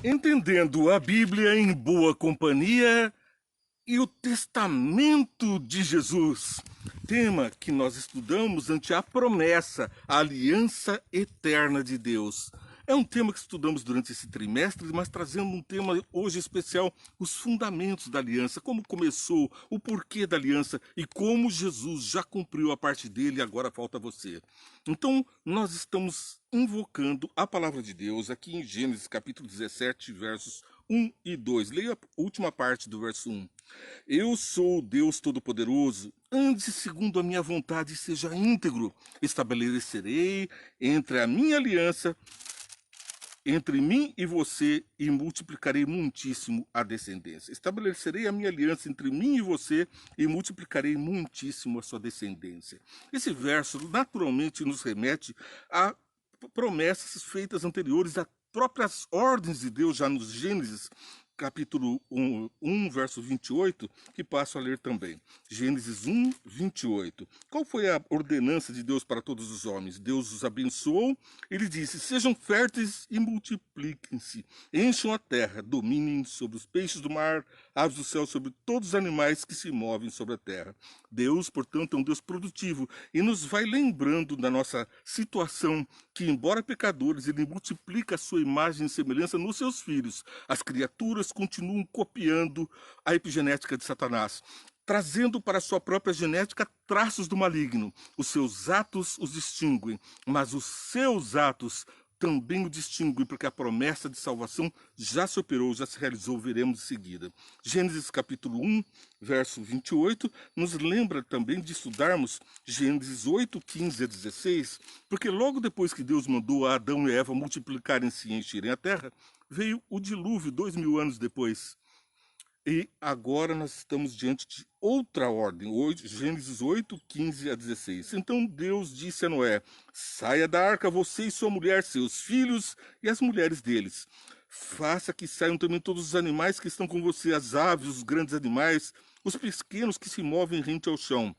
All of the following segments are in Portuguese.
Entendendo a Bíblia em boa companhia e o testamento de Jesus, tema que nós estudamos ante a promessa, a aliança eterna de Deus. É um tema que estudamos durante esse trimestre, mas trazendo um tema hoje especial, os fundamentos da aliança, como começou, o porquê da aliança e como Jesus já cumpriu a parte dele e agora falta você. Então, nós estamos invocando a palavra de Deus aqui em Gênesis capítulo 17, versos 1 e 2. Leia a última parte do verso 1. Eu sou o Deus Todo-Poderoso, ande segundo a minha vontade e seja íntegro. Estabelecerei entre a minha aliança entre mim e você e multiplicarei muitíssimo a descendência. Estabelecerei a minha aliança entre mim e você e multiplicarei muitíssimo a sua descendência. Esse verso naturalmente nos remete a promessas feitas anteriores a próprias ordens de Deus já nos Gênesis, capítulo 1, verso 28, que passo a ler também. Gênesis 1, 28. Qual foi a ordenança de Deus para todos os homens? Deus os abençoou, ele disse, sejam férteis e multipliquem-se, encham a terra, dominem sobre os peixes do mar, aves do céu, sobre todos os animais que se movem sobre a terra. Deus, portanto, é um Deus produtivo e nos vai lembrando da nossa situação que, embora pecadores, ele multiplica a sua imagem e semelhança nos seus filhos. As criaturas continuam copiando a epigenética de Satanás, trazendo para a sua própria genética traços do maligno. Os seus atos os distinguem, mas os seus atos também o distinguem, porque a promessa de salvação já se operou, já se realizou, veremos em seguida. Gênesis capítulo 1, verso 28, nos lembra também de estudarmos Gênesis 8, 15 a 16, porque logo depois que Deus mandou a Adão e Eva multiplicarem-se e encherem a terra, veio o dilúvio 2000 anos depois. E agora nós estamos diante de outra ordem, Gênesis 8, 15 a 16. Então Deus disse a Noé, saia da arca você e sua mulher, seus filhos e as mulheres deles. Faça que saiam também todos os animais que estão com você, as aves, os grandes animais, os pequenos que se movem rente ao chão.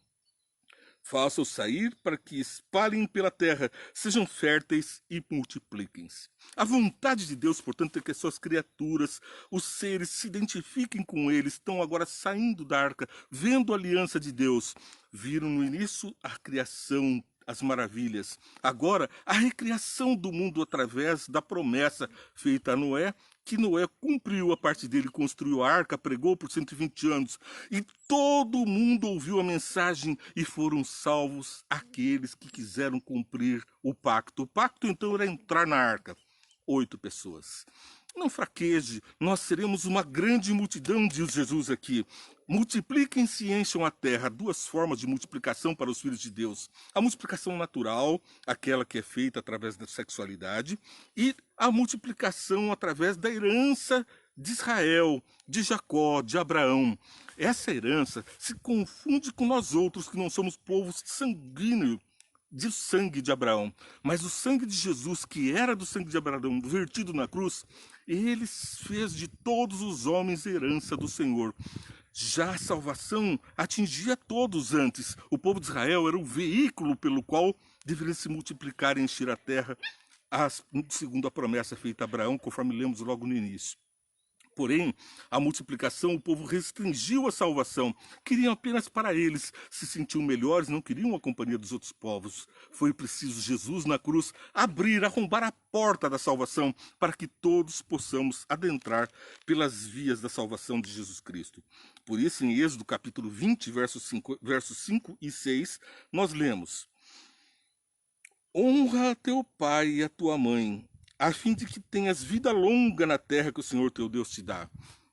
Faça-os sair para que espalhem pela terra, sejam férteis e multipliquem-se. A vontade de Deus, portanto, é que as suas criaturas, os seres, se identifiquem com ele, estão agora saindo da arca, vendo a aliança de Deus. Viram no início a criação, as maravilhas. Agora, a recriação do mundo através da promessa feita a Noé, que Noé cumpriu a parte dele, construiu a arca, pregou por 120 anos, e todo mundo ouviu a mensagem e foram salvos aqueles que quiseram cumprir o pacto. O pacto, então, era entrar na arca. 8 pessoas. Não fraqueje, nós seremos uma grande multidão, diz Jesus aqui. Multipliquem-se e encham a terra. 2 formas de multiplicação para os filhos de Deus. A multiplicação natural, aquela que é feita através da sexualidade, e a multiplicação através da herança de Israel, de Jacó, de Abraão. Essa herança se confunde com nós outros, que não somos povos sanguíneos, de sangue de Abraão, mas o sangue de Jesus, que era do sangue de Abraão, vertido na cruz, ele fez de todos os homens herança do Senhor. Já a salvação atingia todos antes. O povo de Israel era o veículo pelo qual deveria se multiplicar e encher a terra, segundo a promessa feita a Abraão, conforme lemos logo no início. Porém, a multiplicação, o povo restringiu a salvação. Queriam apenas para eles, se sentiam melhores, não queriam a companhia dos outros povos. Foi preciso Jesus na cruz abrir, arrombar a porta da salvação, para que todos possamos adentrar pelas vias da salvação de Jesus Cristo. Por isso, em Êxodo capítulo 20, versos 5 e 6, nós lemos: honra a teu pai e a tua mãe, a fim de que tenhas vida longa na terra que o Senhor teu Deus te dá.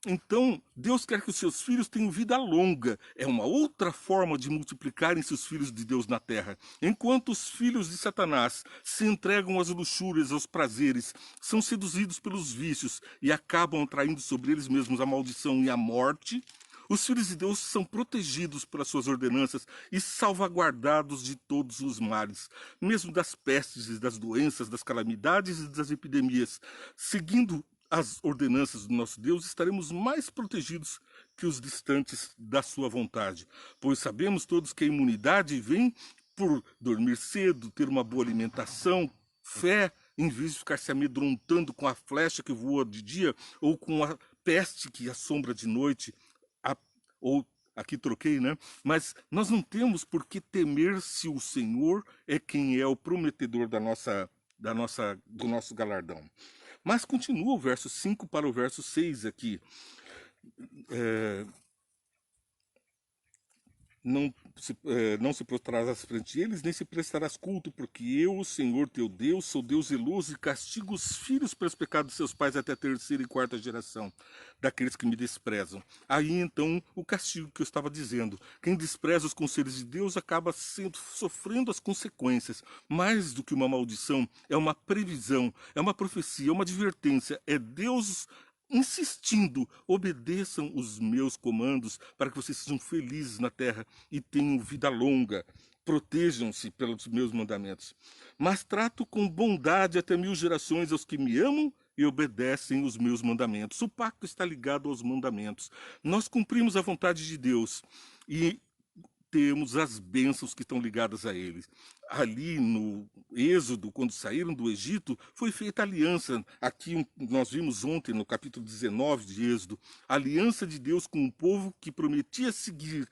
Então, Deus quer que os seus filhos tenham vida longa. É uma outra forma de multiplicarem-se os filhos de Deus na terra. Enquanto os filhos de Satanás se entregam às luxúrias, aos prazeres, são seduzidos pelos vícios e acabam atraindo sobre eles mesmos a maldição e a morte, os filhos de Deus são protegidos pelas suas ordenanças e salvaguardados de todos os males, mesmo das pestes, das doenças, das calamidades e das epidemias. Seguindo as ordenanças do nosso Deus, estaremos mais protegidos que os distantes da sua vontade, pois sabemos todos que a imunidade vem por dormir cedo, ter uma boa alimentação, fé, em vez de ficar se amedrontando com a flecha que voa de dia ou com a peste que assombra de noite, ou aqui troquei, né? Mas nós não temos por que temer se o Senhor é quem é o prometedor do nosso galardão. Mas continua o verso 5 para o verso 6 aqui. Não se prostrarás frente eles, nem se prestarás culto, porque eu, o Senhor teu Deus, sou Deus zeloso e castigo os filhos pelos pecados de seus pais até a terceira e quarta geração daqueles que me desprezam. Aí então o castigo que eu estava dizendo. Quem despreza os conselhos de Deus acaba sofrendo as consequências. Mais do que uma maldição, é uma previsão, é uma profecia, é uma advertência. É Deus insistindo, obedeçam os meus comandos para que vocês sejam felizes na terra e tenham vida longa. Protejam-se pelos meus mandamentos. Mas trato com bondade até 1000 gerações aos que me amam e obedecem os meus mandamentos. O pacto está ligado aos mandamentos. Nós cumprimos a vontade de Deus e temos as bênçãos que estão ligadas a eles. Ali no Êxodo, quando saíram do Egito, foi feita aliança. Aqui nós vimos ontem, no capítulo 19 de Êxodo, a aliança de Deus com um povo que prometia seguir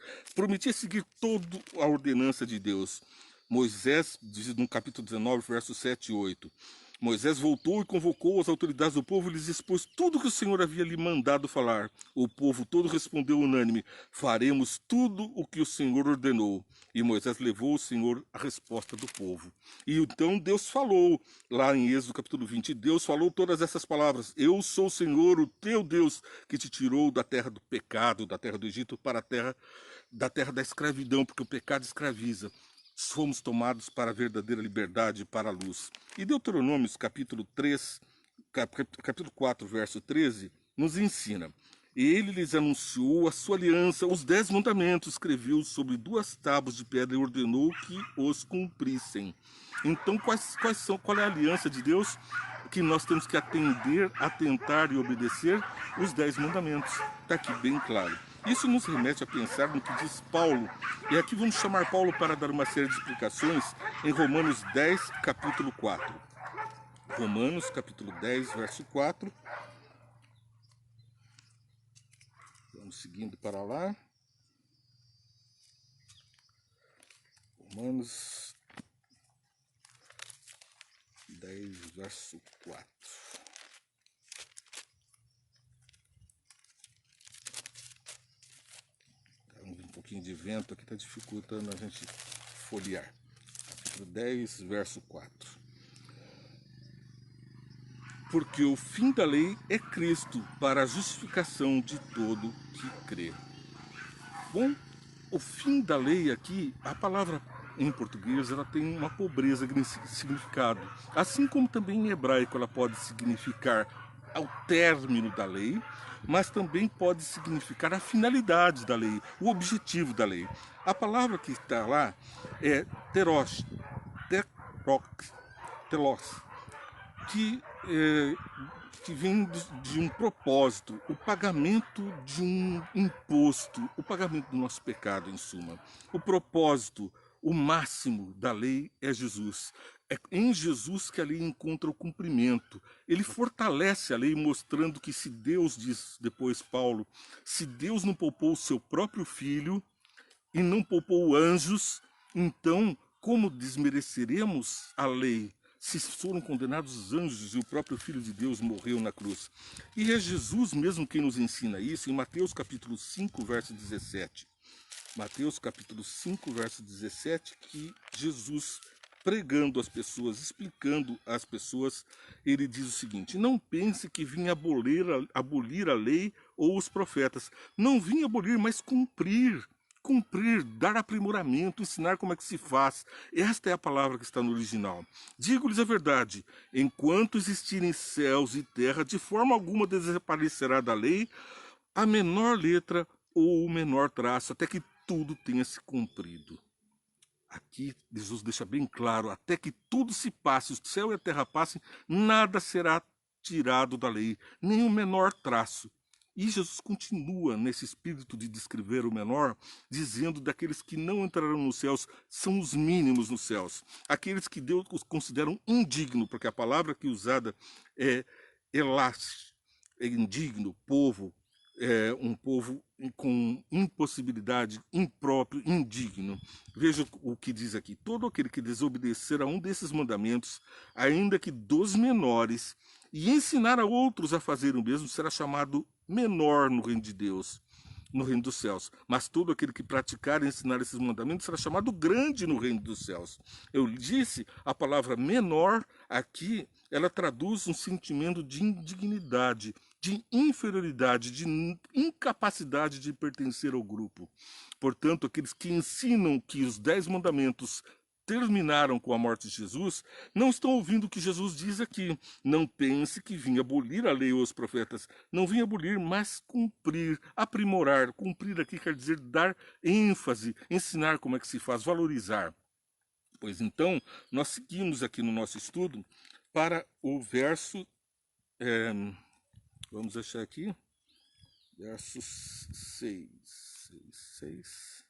toda a ordenança de Deus. Moisés, diz no capítulo 19, versos 7 e 8. Moisés voltou e convocou as autoridades do povo e lhes expôs tudo o que o Senhor havia lhe mandado falar. O povo todo respondeu unânime: faremos tudo o que o Senhor ordenou. E Moisés levou ao Senhor a resposta do povo. E então Deus falou, lá em Êxodo capítulo 20, Deus falou todas essas palavras: eu sou o Senhor, o teu Deus, que te tirou da terra do pecado, da terra do Egito, para a terra da escravidão, porque o pecado escraviza. Fomos tomados para a verdadeira liberdade, para a luz. E Deuteronômio, capítulo 4, verso 13, nos ensina: ele lhes anunciou a sua aliança, os 10 mandamentos, escreveu sobre 2 tábuas de pedra e ordenou que os cumprissem. Então, qual é a aliança de Deus? Que nós temos que atender, atentar e obedecer os 10 mandamentos. Está aqui bem claro. Isso nos remete a pensar no que diz Paulo. E aqui vamos chamar Paulo para dar uma série de explicações em Romanos 10, capítulo 4. Romanos, capítulo 10, verso 4. Vamos seguindo para lá. Romanos 10, verso 4. Um pouquinho de vento aqui está dificultando a gente folhear. Capítulo 10, verso 4. Porque o fim da lei é Cristo para a justificação de todo que crê. Bom, o fim da lei aqui, a palavra em português, ela tem uma pobreza de significado. Assim como também em hebraico ela pode significar ao término da lei, mas também pode significar a finalidade da lei, o objetivo da lei. A palavra que está lá é telos, que vem de um propósito, o pagamento de um imposto, o pagamento do nosso pecado, em suma. O propósito, o máximo da lei é Jesus. É em Jesus que a lei encontra o cumprimento. Ele fortalece a lei, mostrando que se Deus, diz depois Paulo, se Deus não poupou o seu próprio filho e não poupou anjos, então como desmereceremos a lei? Se foram condenados os anjos e o próprio Filho de Deus morreu na cruz. E é Jesus mesmo quem nos ensina isso em Mateus capítulo 5, verso 17. Mateus capítulo 5, verso 17, que Jesus, pregando às pessoas, explicando às pessoas, ele diz o seguinte: não pense que vim abolir a lei ou os profetas. Não vim abolir, mas cumprir, dar aprimoramento, ensinar como é que se faz. Esta é a palavra que está no original. Digo-lhes a verdade, enquanto existirem céus e terra, de forma alguma desaparecerá da lei a menor letra ou o menor traço, até que tudo tenha se cumprido. Aqui Jesus deixa bem claro, até que tudo se passe, o céu e a terra passem, nada será tirado da lei, nem o menor traço. E Jesus continua nesse espírito de descrever o menor, dizendo daqueles que não entrarão nos céus, são os mínimos nos céus. Aqueles que Deus os consideram indigno, porque a palavra aqui usada é elas, é indigno, povo, é um povo com impossibilidade, impróprio, indigno. Veja o que diz aqui: todo aquele que desobedecer a um desses mandamentos, ainda que dos menores, e ensinar a outros a fazer o mesmo, será chamado menor no reino de Deus, no reino dos céus. Mas todo aquele que praticar e ensinar esses mandamentos será chamado grande no reino dos céus. Eu disse, a palavra menor aqui, ela traduz um sentimento de indignidade, de inferioridade, de incapacidade de pertencer ao grupo. Portanto, aqueles que ensinam que os 10 mandamentos terminaram com a morte de Jesus, não estão ouvindo o que Jesus diz aqui. Não pense que vim abolir a lei ou os profetas. Não vim abolir, mas cumprir, aprimorar. Cumprir aqui quer dizer dar ênfase, ensinar como é que se faz, valorizar. Pois então, nós seguimos aqui no nosso estudo para o verso, vamos achar aqui, verso 6.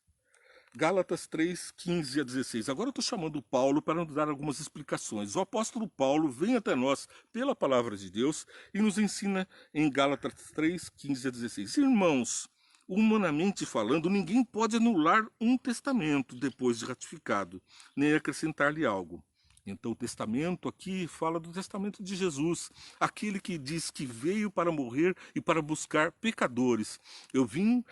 Gálatas 3, 15 a 16. Agora eu estou chamando Paulo para nos dar algumas explicações. O apóstolo Paulo vem até nós pela palavra de Deus e nos ensina em Gálatas 3, 15 a 16. Irmãos, humanamente falando, ninguém pode anular um testamento depois de ratificado, nem acrescentar-lhe algo. Então o testamento aqui fala do testamento de Jesus, aquele que diz que veio para morrer e para buscar pecadores. Eu vim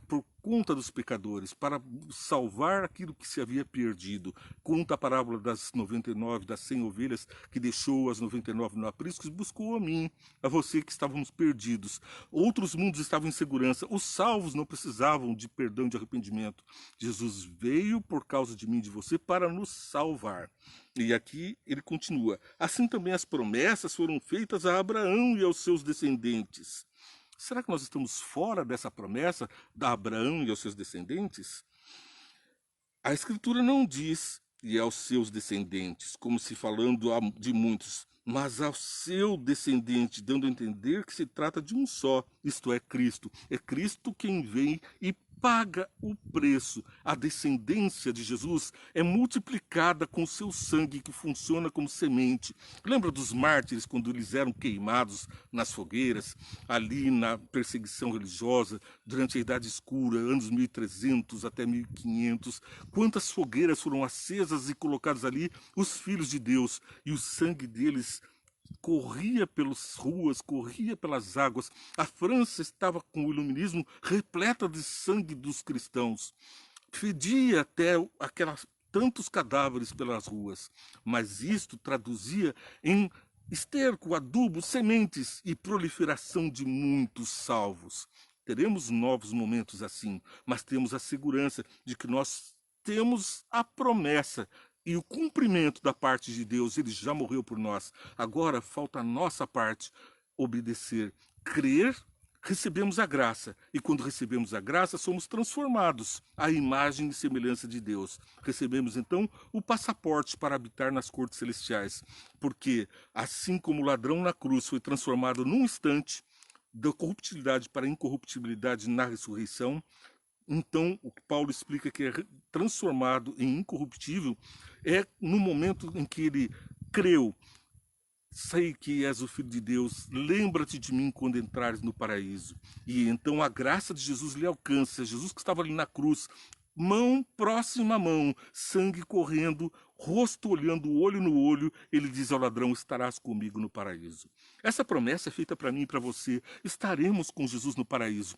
por conta dos pecadores, para salvar aquilo que se havia perdido. Conta a parábola das 99, das 100 ovelhas, que deixou as 99 no aprisco e buscou a mim, a você que estávamos perdidos. Outros mundos estavam em segurança. Os salvos não precisavam de perdão e de arrependimento. Jesus veio por causa de mim e de você para nos salvar. E aqui ele continua: assim também as promessas foram feitas a Abraão e aos seus descendentes. Será que nós estamos fora dessa promessa de Abraão e aos seus descendentes? A Escritura não diz e aos seus descendentes, como se falando de muitos, mas ao seu descendente, dando a entender que se trata de um só, isto é, Cristo. É Cristo quem vem e paga o preço. A descendência de Jesus é multiplicada com o seu sangue, que funciona como semente. Lembra dos mártires quando eles eram queimados nas fogueiras, ali na perseguição religiosa, durante a Idade Escura, anos 1300 até 1500? Quantas fogueiras foram acesas e colocadas ali? Os filhos de Deus, e o sangue deles corria pelas ruas, corria pelas águas. A França estava com o iluminismo repleta de sangue dos cristãos. Fedia até tantos cadáveres pelas ruas. Mas isto traduzia em esterco, adubo, sementes e proliferação de muitos salvos. Teremos novos momentos assim, mas temos a segurança de que nós temos a promessa e o cumprimento da parte de Deus. Ele já morreu por nós. Agora falta a nossa parte: obedecer, crer. Recebemos a graça, e quando recebemos a graça, somos transformados à imagem e semelhança de Deus. Recebemos então o passaporte para habitar nas cortes celestiais, porque assim como o ladrão na cruz foi transformado num instante da corruptibilidade para a incorruptibilidade na ressurreição, então o que Paulo explica que é transformado em incorruptível é no momento em que ele creu: sei que és o Filho de Deus, lembra-te de mim quando entrares no paraíso. E então a graça de Jesus lhe alcança. Jesus que estava ali na cruz, mão próxima à mão, sangue correndo, rosto olhando, olho no olho, ele diz ao ladrão: estarás comigo no paraíso. Essa promessa é feita para mim e para você. Estaremos com Jesus no paraíso.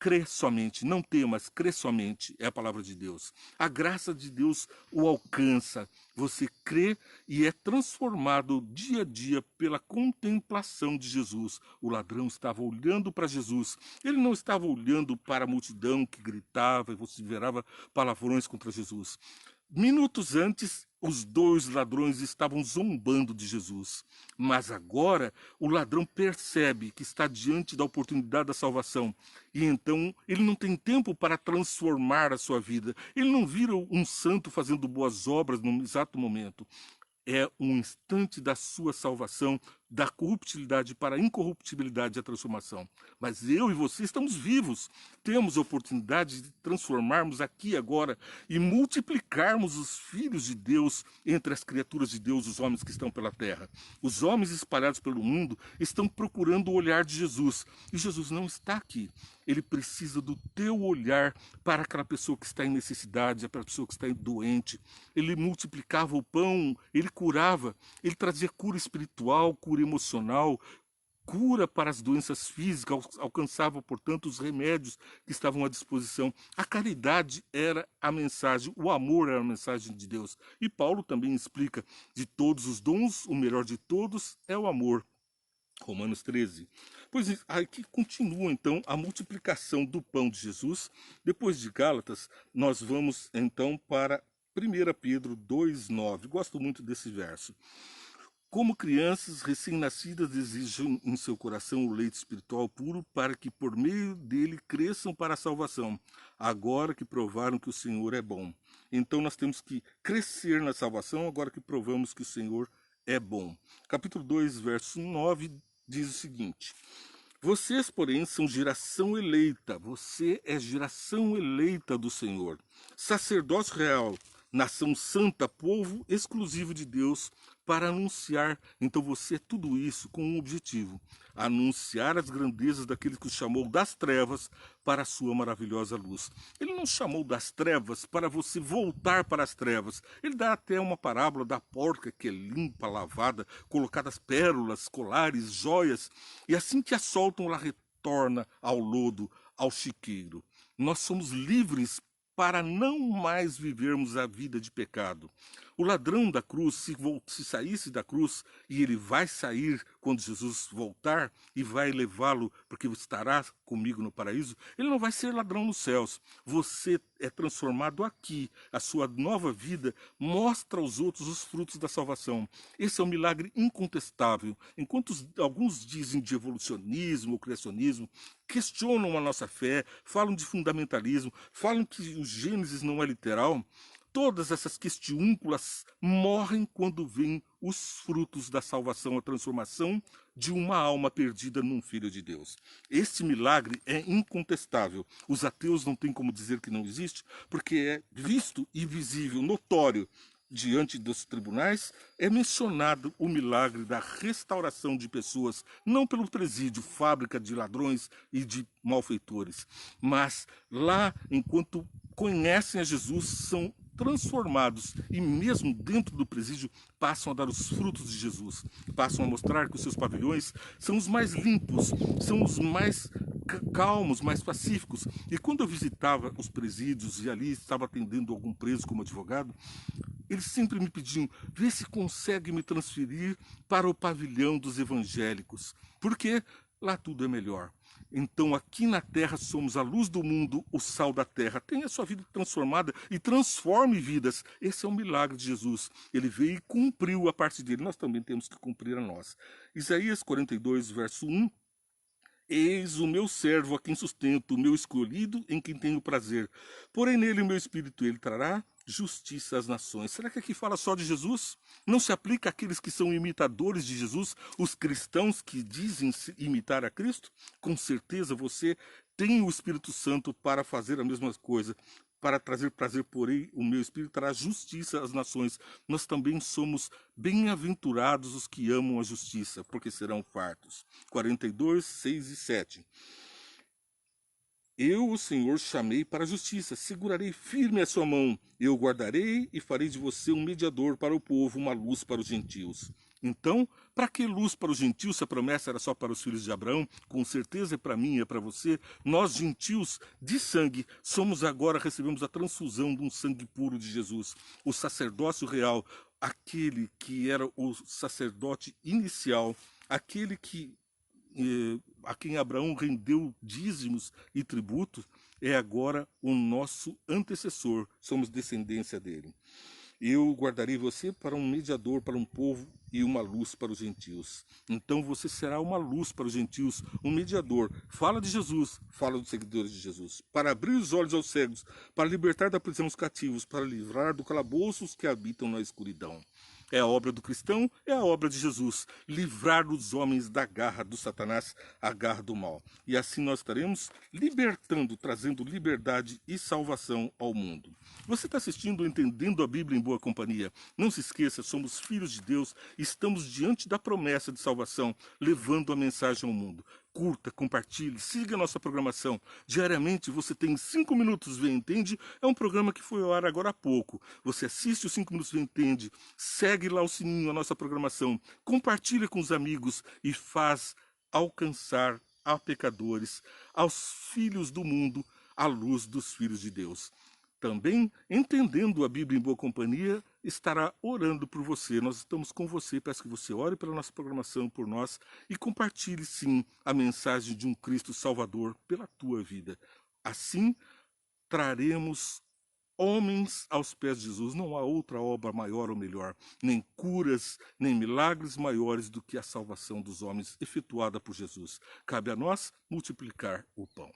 Crê somente, não temas, crê somente, é a palavra de Deus. A graça de Deus o alcança. Você crê e é transformado dia a dia pela contemplação de Jesus. O ladrão estava olhando para Jesus. Ele não estava olhando para a multidão que gritava e vociferava palavrões contra Jesus. Minutos antes, os dois ladrões estavam zombando de Jesus. Mas agora, o ladrão percebe que está diante da oportunidade da salvação. E então, ele não tem tempo para transformar a sua vida. Ele não vira um santo fazendo boas obras no exato momento. É um instante da sua salvação, da corruptibilidade para a incorruptibilidade e a transformação. Mas eu e você estamos vivos, temos a oportunidade de transformarmos aqui agora e multiplicarmos os filhos de Deus entre as criaturas de Deus, os homens que estão pela terra. Os homens espalhados pelo mundo estão procurando o olhar de Jesus, e Jesus não está aqui. Ele precisa do teu olhar para aquela pessoa que está em necessidade, aquela pessoa que está doente. Ele multiplicava o pão, ele curava, ele trazia cura espiritual, cura emocional, cura para as doenças físicas, alcançava, portanto, os remédios que estavam à disposição. A caridade era a mensagem, o amor era a mensagem de Deus. E Paulo também explica, de todos os dons, o melhor de todos é o amor. Romanos 13. Pois aqui continua então a multiplicação do pão de Jesus. Depois de Gálatas, nós vamos então para 1 Pedro 2,9. Gosto muito desse verso. Como crianças recém-nascidas desejam em seu coração o leite espiritual puro, para que por meio dele cresçam para a salvação, agora que provaram que o Senhor é bom. Então nós temos que crescer na salvação, agora que provamos que o Senhor é bom. Capítulo 2, verso 9, diz o seguinte: vocês, porém, são geração eleita, você é geração eleita do Senhor, sacerdócio real, nação santa, povo exclusivo de Deus, para anunciar. Então você é tudo isso com um objetivo: anunciar as grandezas daquele que o chamou das trevas para a sua maravilhosa luz. Ele não chamou das trevas para você voltar para as trevas. Ele dá até uma parábola da porca que é limpa, lavada, colocadas pérolas, colares, joias, e assim que a soltam, ela retorna ao lodo, ao chiqueiro. Nós somos livres para não mais vivermos a vida de pecado. O ladrão da cruz, se saísse da cruz, e ele vai sair quando Jesus voltar e vai levá-lo, porque estará comigo no paraíso, ele não vai ser ladrão nos céus. Você é transformado aqui. A sua nova vida mostra aos outros os frutos da salvação. Esse é um milagre incontestável. Enquanto alguns dizem de evolucionismo ou criacionismo, questionam a nossa fé, falam de fundamentalismo, falam que o Gênesis não é literal, todas essas questiúnculas morrem quando vêm os frutos da salvação, a transformação de uma alma perdida num filho de Deus. Este milagre é incontestável. Os ateus não têm como dizer que não existe, porque é visto e visível, notório. Diante dos tribunais, é mencionado o milagre da restauração de pessoas, não pelo presídio, fábrica de ladrões e de malfeitores, mas lá, enquanto conhecem a Jesus, são transformados e mesmo dentro do presídio passam a dar os frutos de Jesus, passam a mostrar que os seus pavilhões são os mais limpos, são os mais calmos, mais pacíficos. E quando eu visitava os presídios e ali estava atendendo algum preso como advogado, eles sempre me pediam: vê se consegue me transferir para o pavilhão dos evangélicos, porque lá tudo é melhor. Então aqui na terra somos a luz do mundo, o sal da terra. Tenha a sua vida transformada e transforme vidas. Esse é o milagre de Jesus. Ele veio e cumpriu a parte dele. Nós também temos que cumprir a nossa. Isaías 42, verso 1. Eis o meu servo a quem sustento, o meu escolhido em quem tenho prazer. Porém nele o meu espírito ele trará justiça às nações. Será que aqui fala só de Jesus? Não se aplica àqueles que são imitadores de Jesus, os cristãos que dizem imitar a Cristo? Com certeza você tem o Espírito Santo para fazer a mesma coisa. Para trazer prazer, porém, o meu Espírito trará justiça às nações. Nós também somos bem-aventurados os que amam a justiça, porque serão fartos. 42, 6 e 7. Eu, o Senhor, chamei para a justiça, segurarei firme a sua mão, eu guardarei e farei de você um mediador para o povo, uma luz para os gentios. Então, para que luz para os gentios, se a promessa era só para os filhos de Abraão? Com certeza é para mim, é para você. Nós, gentios de sangue, somos agora, recebemos a transfusão de um sangue puro de Jesus. O sacerdócio real, aquele que era o sacerdote inicial, aquele que a quem Abraão rendeu dízimos e tributos, é agora o nosso antecessor, somos descendência dele. Eu guardarei você para um mediador, para um povo, e uma luz para os gentios. Então você será uma luz para os gentios, um mediador. Fala de Jesus, fala dos seguidores de Jesus, para abrir os olhos aos cegos, para libertar da prisão os cativos, para livrar do calabouço os que habitam na escuridão. É a obra do cristão, é a obra de Jesus, livrar os homens da garra do Satanás, a garra do mal. E assim nós estaremos libertando, trazendo liberdade e salvação ao mundo. Você está assistindo Entendendo a Bíblia em Boa Companhia. Não se esqueça, somos filhos de Deus, estamos diante da promessa de salvação, levando a mensagem ao mundo. Curta, compartilhe, siga a nossa programação. Diariamente você tem 5 minutos Vem Entende, é um programa que foi ao ar agora há pouco. Você assiste os 5 minutos Vem Entende, segue lá o sininho, a nossa programação, compartilha com os amigos e faz alcançar a pecadores, aos filhos do mundo, a luz dos filhos de Deus. Também, entendendo a Bíblia em Boa Companhia, estará orando por você. Nós estamos com você. Peço que você ore pela nossa programação, por nós, e compartilhe, sim, a mensagem de um Cristo Salvador pela tua vida. Assim, traremos homens aos pés de Jesus. Não há outra obra maior ou melhor, nem curas, nem milagres maiores do que a salvação dos homens efetuada por Jesus. Cabe a nós multiplicar o pão.